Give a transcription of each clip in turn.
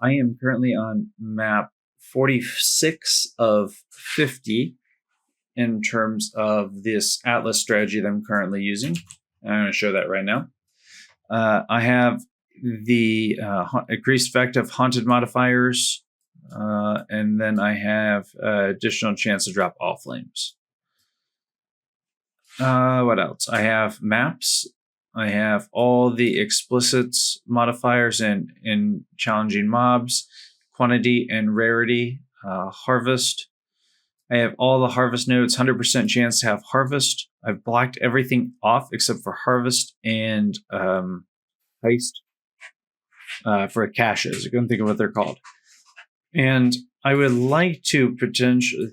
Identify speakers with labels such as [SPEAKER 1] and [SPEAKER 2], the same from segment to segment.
[SPEAKER 1] I am currently on map 46 of 50 in terms of this Atlas strategy that I'm currently using. I'm going to show that right now. I have the increased effect of haunted modifiers, and then I have additional chance to drop allflames. What else? I have maps. I have all the explicits modifiers in challenging mobs, quantity and rarity, harvest. I have all the harvest nodes, 100% chance to have harvest. I've blocked everything off except for harvest and heist for caches. I couldn't think of what they're called. And I would like to potentially...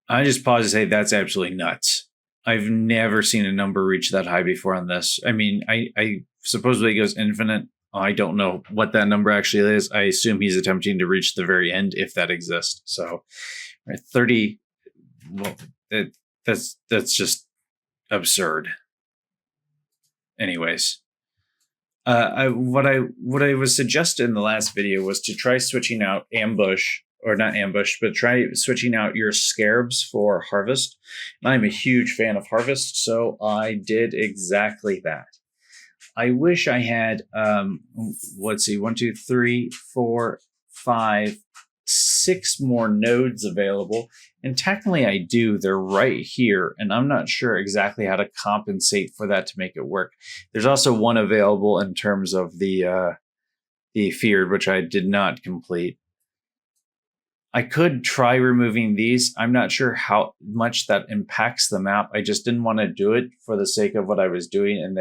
[SPEAKER 1] I just pause to say that's absolutely nuts. I've never seen a number reach that high before on this. I mean, I supposedly it goes infinite. I don't know what that number actually is. I assume he's attempting to reach the very end if that exists. So, 30. Well, that's just absurd. Anyways, what I was suggested in the last video was to try switching out ambush. Or not ambush, but try switching out your scarabs for harvest. And I'm a huge fan of harvest, so I did exactly that. I wish I had, let's see, 1, 2, 3, 4, 5, 6 more nodes available. And technically I do, they're right here, and I'm not sure exactly how to compensate for that to make it work. There's also one available in terms of the feared, which I did not complete. I could try removing these. I'm not sure how much that impacts the map. I just didn't want to do it for the sake of what I was doing and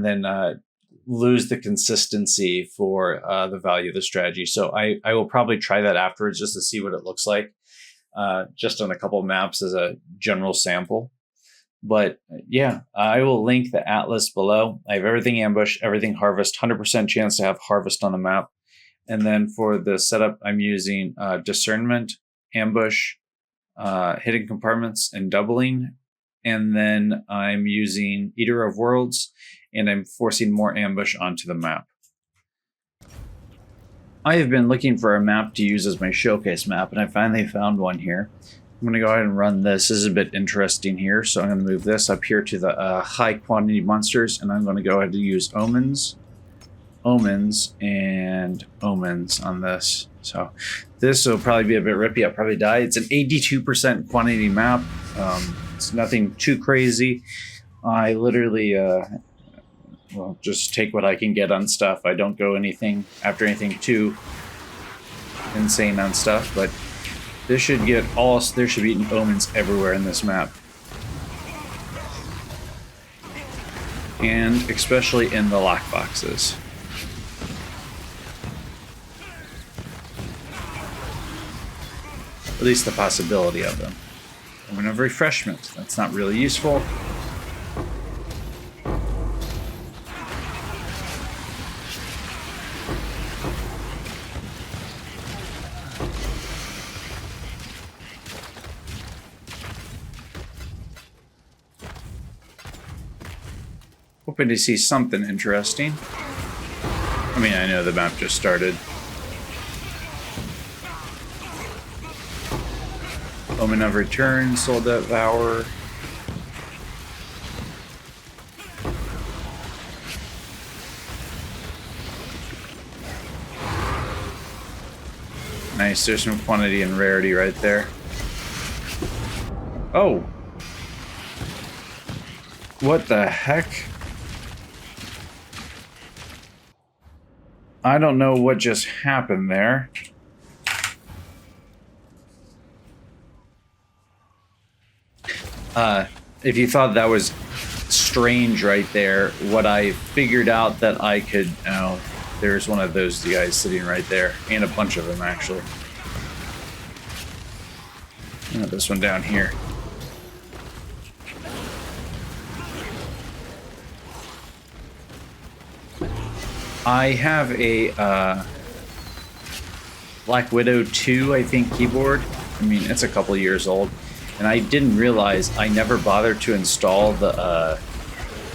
[SPEAKER 1] then lose the consistency for the value of the strategy. So I will probably try that afterwards just to see what it looks like, just on a couple of maps as a general sample. But yeah, I will link the Atlas below. I have everything ambush, everything harvest, 100% chance to have harvest on the map. And then for the setup, I'm using discernment, ambush, hidden compartments, and doubling. And then I'm using Eater of Worlds, and I'm forcing more ambush onto the map. I have been looking for a map to use as my showcase map, and I finally found one here. I'm going to go ahead and run this. This is a bit interesting here, so I'm going to move this up here to the high quantity monsters, and I'm going to go ahead and use omens and omens on this. So this will probably be a bit rippy. I'll probably die. It's an 82% quantity map. It's nothing too crazy. I literally just take what I can get on stuff. I don't go after anything too insane on stuff, but there should be omens everywhere in this map. And especially in the lockboxes. At least the possibility of them. Omen of refreshment. That's not really useful. Hoping to see something interesting. I mean, I know the map just started. Omen of Return, Soul Devour. Nice, there's some quantity and rarity right there. Oh! What the heck? I don't know what just happened there. If you thought that was strange right there, what I figured out that I could... Oh, there's one of those guys sitting right there, and a bunch of them, actually. Oh, this one down here. I have a Black Widow 2, I think, keyboard. I mean, it's a couple years old. And I didn't realize I never bothered to install the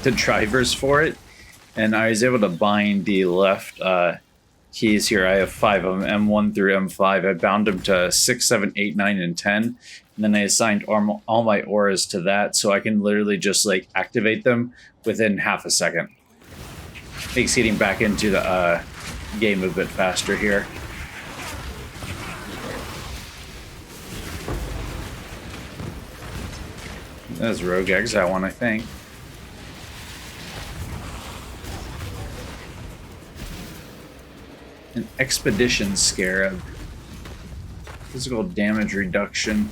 [SPEAKER 1] drivers for it. And I was able to bind the left keys here. I have 5 of them, M1 through M5. I bound them to 6, 7, 8, 9, and 10. And then I assigned all my auras to that, so I can literally just like activate them within half a second. Makes getting back into the game a bit faster here. That's Rogue Exile one, I think. An Expedition Scarab. Physical damage reduction.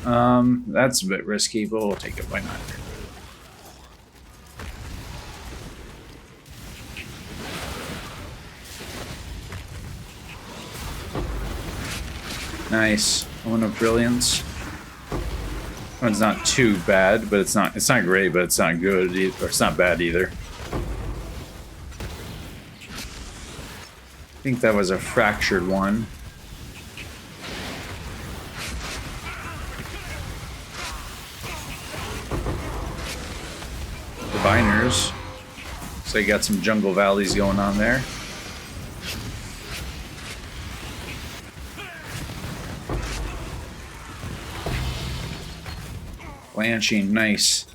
[SPEAKER 1] That's a bit risky, but we'll take it. Why not? Nice. One of Brilliance. One's not too bad, but it's not great, but it's not good either, or it's not bad either. I think that was a fractured one. Diviners. So you got some jungle valleys going on there. Blanching, nice.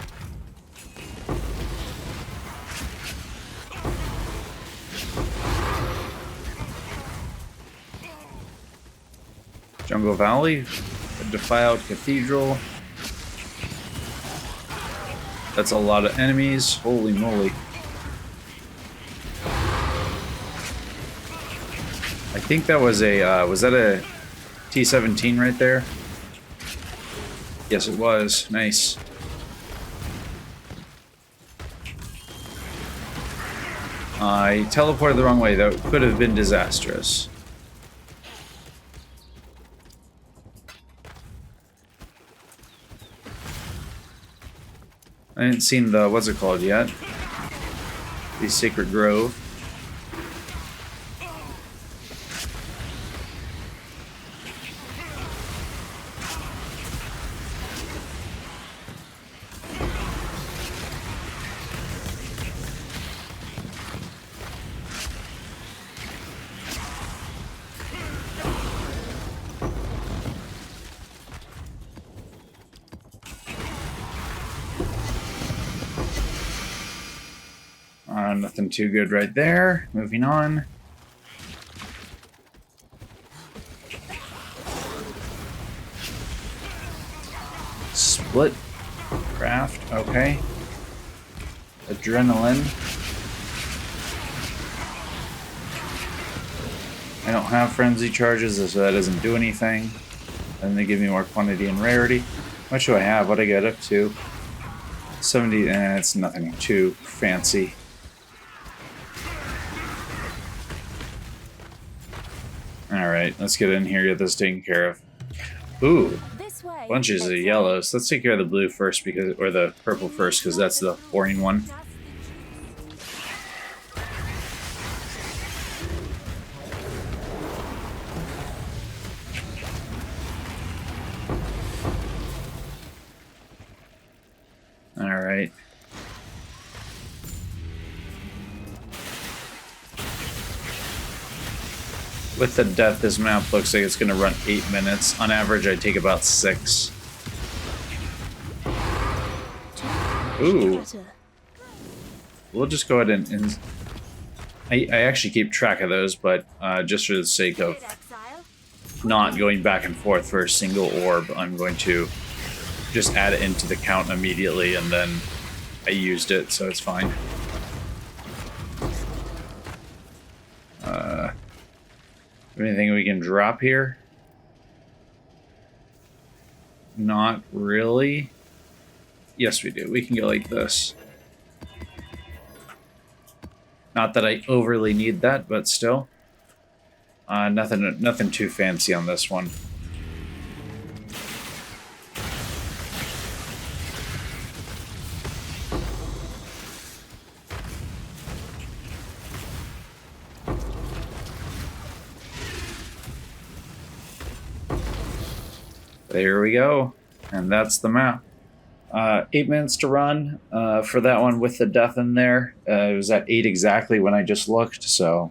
[SPEAKER 1] Jungle Valley, a defiled cathedral. That's a lot of enemies. Holy moly. I think that was a, was that a T-17 right there? Yes, it was. Nice. I teleported the wrong way. That could have been disastrous. I hadn't seen the, what's it called yet? The Sacred Grove. Nothing too good right there. Moving on. Split. Craft. Okay. Adrenaline. I don't have frenzy charges, so that doesn't do anything. And they give me more quantity and rarity. What do I have? What do I get up to? 70. It's nothing too fancy. Alright, let's get in here, get this taken care of. Ooh, bunches of yellows. Let's take care of the blue first, because, or the purple first, because that's the boring one. Alright. With the death, this map looks like it's going to run 8 minutes. On average, I take about 6. Ooh. We'll just go ahead and I actually keep track of those, but just for the sake of not going back and forth for a single orb, I'm going to just add it into the count immediately, and then I used it, so it's fine. Anything we can drop here? Not really. Yes, we do. We can go like this. Not that I overly need that, but still. Nothing too fancy on this one. There we go. And that's the map. 8 minutes to run for that one with the death in there. It was at 8 exactly when I just looked, so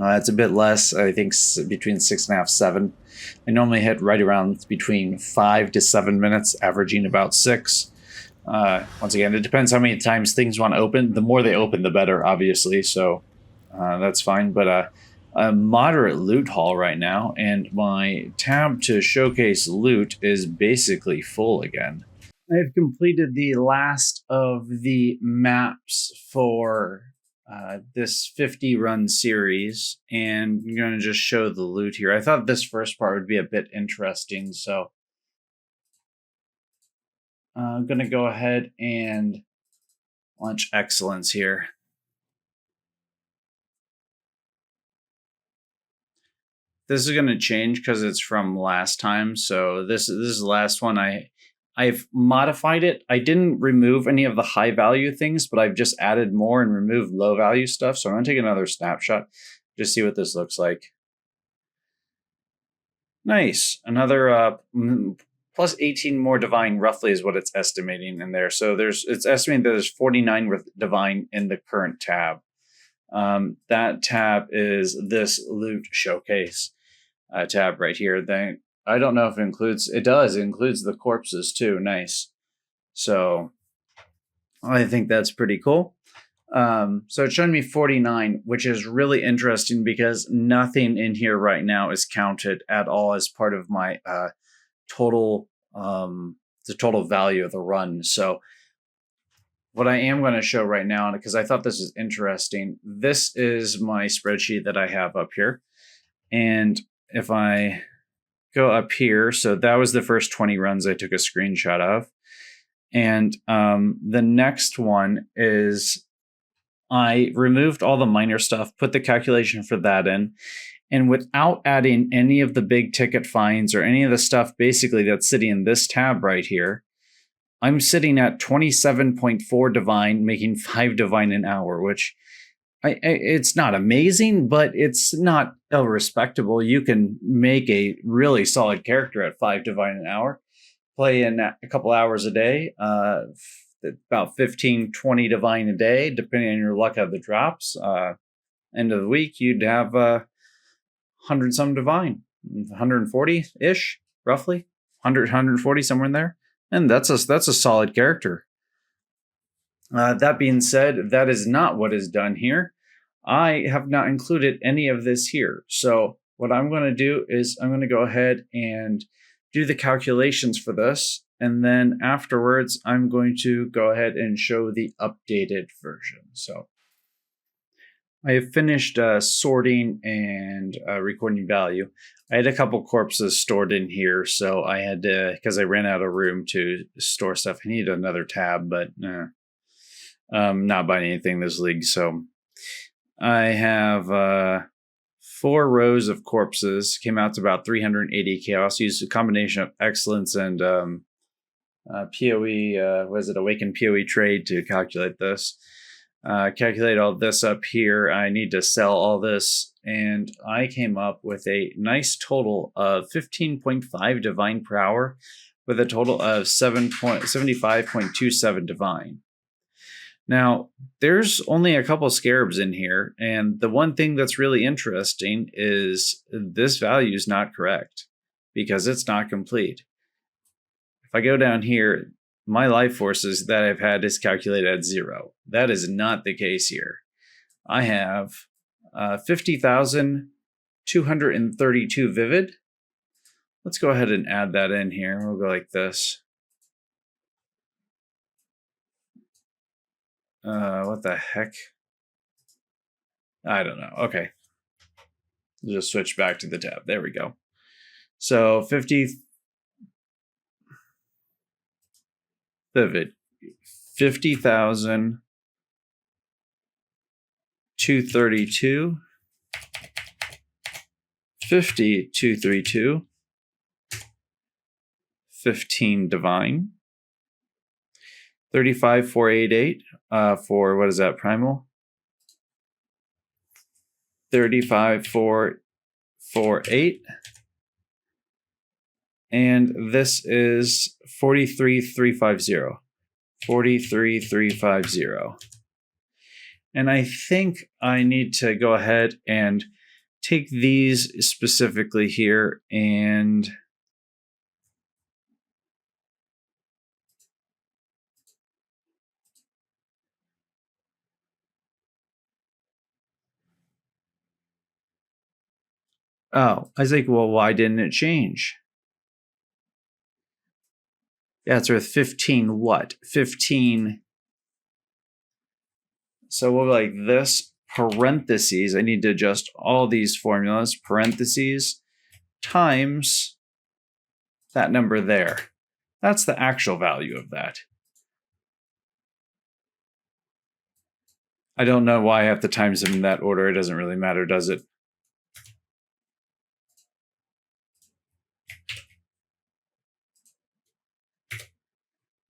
[SPEAKER 1] It's a bit less, I think between 6.5, 7. I normally hit right around between 5 to 7 minutes, averaging about 6. Once again, it depends how many times things want to open. The more they open, the better, obviously. So that's fine. But a moderate loot haul right now, and my tab to showcase loot is basically full again. I've completed the last of the maps for this 50 run series, and I'm going to just show the loot here. I thought this first part would be a bit interesting, so I'm going to go ahead and launch Excellence here. This is going to change because it's from last time, so this is the last one. I've modified it. I didn't remove any of the high value things, but I've just added more and removed low value stuff. So I'm going to take another snapshot, just see what this looks like. Nice. Another plus 18 more divine roughly is what it's estimating in there. So it's estimating that there's 49 with divine in the current tab. That tab is this loot showcase tab right here. I don't know if it includes, it includes the corpses too. Nice. So I think that's pretty cool. So it's showing me 49, which is really interesting because nothing in here right now is counted at all as part of my total, the total value of the run. So what I am going to show right now, because I thought this is interesting, this is my spreadsheet that I have up here. And if I go up here, so that was the first 20 runs I took a screenshot of. And the next one is I removed all the minor stuff, put the calculation for that in, and without adding any of the big ticket fines or any of the stuff basically that's sitting in this tab right here, I'm sitting at 27.4 divine, making 5 divine an hour, which it's not amazing, but it's not irrespectable. You can make a really solid character at 5 divine an hour, play in a couple hours a day, about 15, 20 divine a day, depending on your luck of the drops. End of the week, you'd have 100 some divine, 140-ish, roughly, 100, 140, somewhere in there. And that's a solid character. That being said, that is not what is done here. I have not included any of this here. So what I'm going to do is I'm going to go ahead and do the calculations for this. And then afterwards, I'm going to go ahead and show the updated version. So I have finished sorting and recording value. I had a couple corpses stored in here, so I had to, because I ran out of room to store stuff. I needed another tab, but not buying anything this league. So I have 4 rows of corpses. Came out to about 380 chaos. Used a combination of excellence and PoE, Awakened PoE trade to calculate this. Calculate all this up here. I need to sell all this, and I came up with a nice total of 15.5 divine per hour with a total of 75.27 divine. Now, there's only a couple scarabs in here, and the one thing that's really interesting is this value is not correct because it's not complete. If I go down here, my life forces that I've had is calculated at 0. That is not the case here. I have 50,232 vivid. Let's go ahead and add that in here. We'll go like this. What the heck? I don't know. Okay. Just switch back to the tab. There we go. So 50 vivid. 50,232. 50,232. 15 divine. 35,488 for what is that, primal? 35,448. And this is 43,350. 43,350. And I think I need to go ahead and take these specifically here and oh, I was like, well, why didn't it change? Yeah, it's worth 15 what? 15. So we'll go like this, parentheses. I need to adjust all these formulas, parentheses, times that number there. That's the actual value of that. I don't know why I have to times them in that order. It doesn't really matter, does it?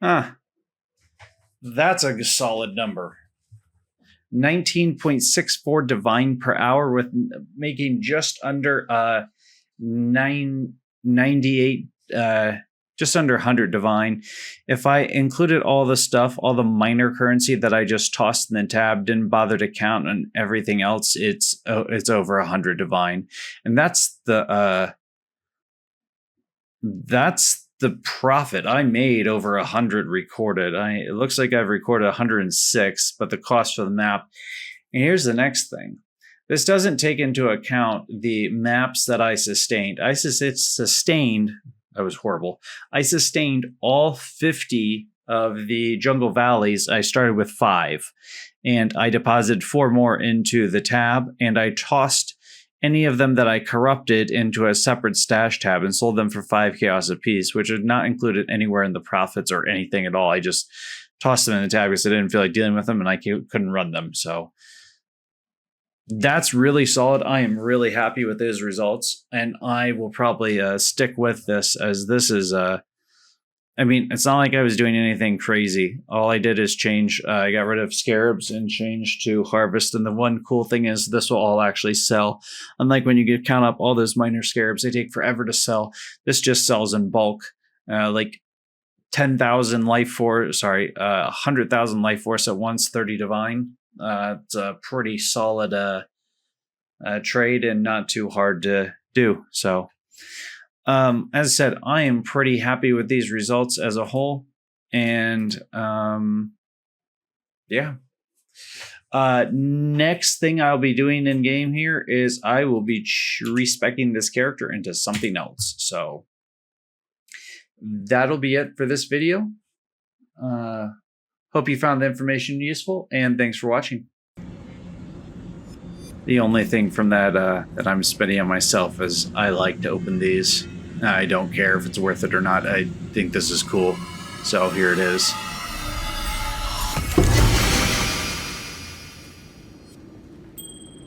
[SPEAKER 1] Ah, that's a solid number. 19.64 divine per hour, with making just under 98, just under 100 divine. If I included all the stuff, all the minor currency that I just tossed in the tab, didn't bother to count, and everything else, it's over 100 divine, and that's the profit I made. Over 100 recorded. It looks like I've recorded 106, but the cost for the map. And here's the next thing. This doesn't take into account the maps that I sustained. I sustained all 50 of the jungle valleys. I started with 5, and I deposited 4 more into the tab, and I tossed any of them that I corrupted into a separate stash tab and sold them for 5 chaos apiece, which are not included anywhere in the profits or anything at all. I just tossed them in the tab because I didn't feel like dealing with them and I couldn't run them. So that's really solid. I am really happy with those results, and I will probably stick with this, as this is I mean, it's not like I was doing anything crazy. All I did is change, I got rid of scarabs and changed to harvest. And the one cool thing is this will all actually sell. Unlike when you count up all those minor scarabs, they take forever to sell. This just sells in bulk, like 10,000 life force, 100,000 life force at once, 30 divine. It's a pretty solid trade and not too hard to do. So, as I said, I am pretty happy with these results as a whole. And yeah. Next thing I'll be doing in game here is I will be respecking this character into something else. So that'll be it for this video. Hope you found the information useful, and thanks for watching. The only thing from that that I'm spending on myself is I like to open these. I don't care if it's worth it or not. I think this is cool. So here it is.